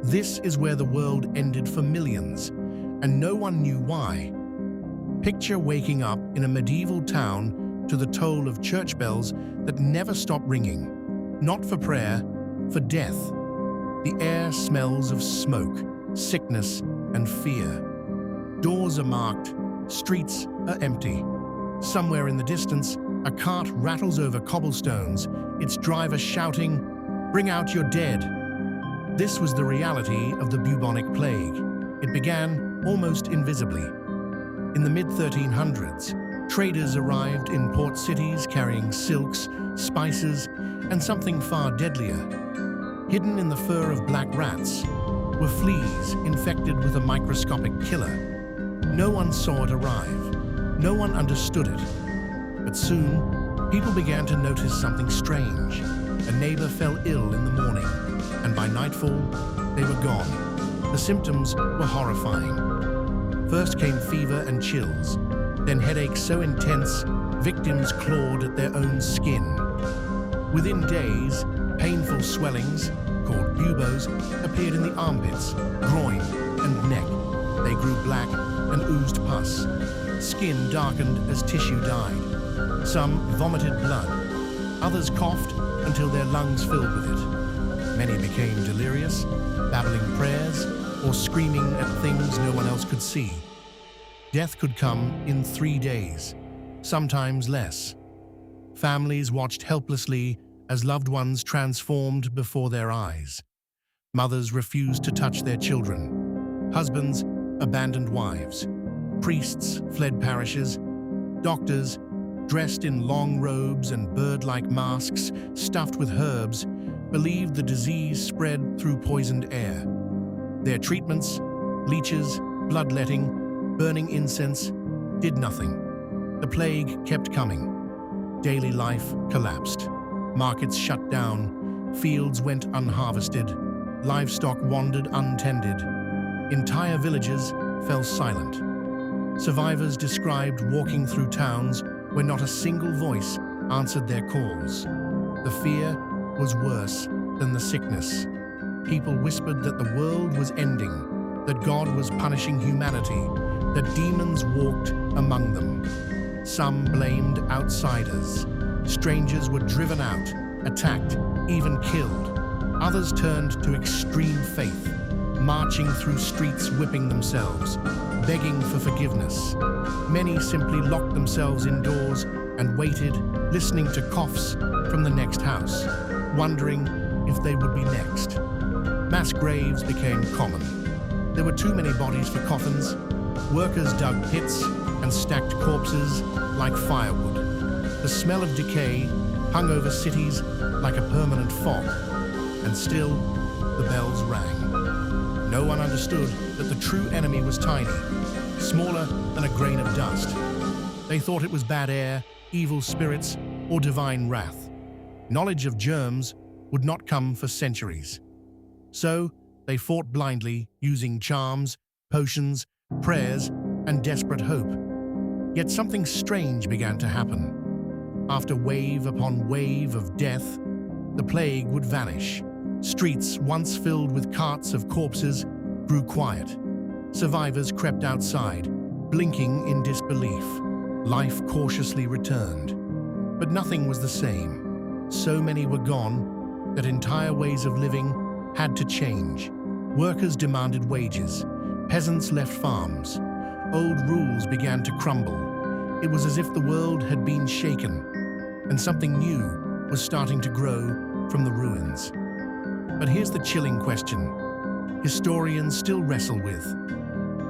This is where the world ended for millions, and no one knew why. Picture waking up in a medieval town to the toll of church bells that never stop ringing, not for prayer, for death. The air smells of smoke, sickness, and fear. Doors are marked, streets are empty. Somewhere in the distance, a cart rattles over cobblestones, its driver shouting, "Bring out your dead." This was the reality of the bubonic plague. It began almost invisibly. In the mid-1300s, traders arrived in port cities carrying silks, spices, and something far deadlier. Hidden in the fur of black rats were fleas infected with a microscopic killer. No one saw it arrive. No one understood it. But soon, people began to notice something strange. A neighbor fell ill in the morning, and by nightfall, they were gone. The symptoms were horrifying. First came fever and chills, then headaches so intense, victims clawed at their own skin. Within days, painful swellings, called buboes, appeared in the armpits, groin, and neck. They grew black and oozed pus. Skin darkened as tissue died. Some vomited blood. Others coughed until their lungs filled with it. Many became delirious, babbling prayers, or screaming at things no one else could see. Death could come in 3 days, sometimes less. Families watched helplessly as loved ones transformed before their eyes. Mothers refused to touch their children. Husbands abandoned wives. Priests fled parishes. Doctors, dressed in long robes and bird-like masks stuffed with herbs, believed the disease spread through poisoned air. Their treatments, leeches, bloodletting, burning incense, did nothing. The plague kept coming. Daily life collapsed. Markets shut down. Fields went unharvested. Livestock wandered untended. Entire villages fell silent. Survivors described walking through towns where not a single voice answered their calls. The fear was worse than the sickness. People whispered that the world was ending, that God was punishing humanity, that demons walked among them. Some blamed outsiders. Strangers were driven out, attacked, even killed. Others turned to extreme faith, marching through streets whipping themselves, begging for forgiveness. Many simply locked themselves indoors and waited, listening to coughs from the next house, wondering if they would be next. Mass graves became common. There were too many bodies for coffins. Workers dug pits and stacked corpses like firewood. The smell of decay hung over cities like a permanent fog, and still the bells rang. No one understood that the true enemy was tiny, smaller than a grain of dust. They thought it was bad air, evil spirits, or divine wrath. Knowledge of germs would not come for centuries. So they fought blindly, using charms, potions, prayers, and desperate hope. Yet something strange began to happen. After wave upon wave of death, the plague would vanish. Streets, once filled with carts of corpses, grew quiet. Survivors crept outside, blinking in disbelief. Life cautiously returned. But nothing was the same. So many were gone that entire ways of living had to change. Workers demanded wages. Peasants left farms. Old rules began to crumble. It was as if the world had been shaken, and something new was starting to grow from the ruins. But here's the chilling question historians still wrestle with.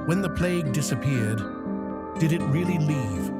When the plague disappeared, did it really leave